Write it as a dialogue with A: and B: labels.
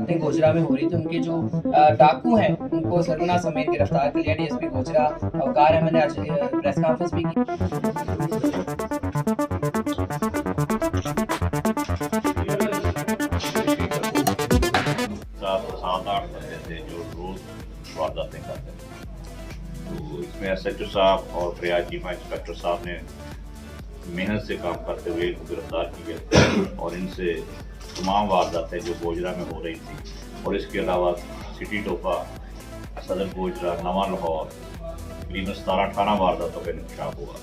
A: वारदातें गोजरा में हो रही थी, उनके जो डाकू हैं उनको सरगना समेत गिरफ्तार कर लिया। डीएसपी गोजरा अवकार अहमद ने आज प्रेस कॉन्फ्रेंस भी की।
B: सात आठ बंदे थे जो रोज वारदातें करते थे। तो इसमें एसएचओ साहब और रियायत टीमा इंस्पेक्टर साहब ने मेहनत से काम करते हुए इनको गिरफ्तार किया और इनसे तमाम वारदातें जो गोजरा में हो रही थी और इसके अलावा सिटी टोपा, सदर गोजरा, नवा लाहौर तकरीबन 17-18 वारदातों का इंकशाफ हुआ।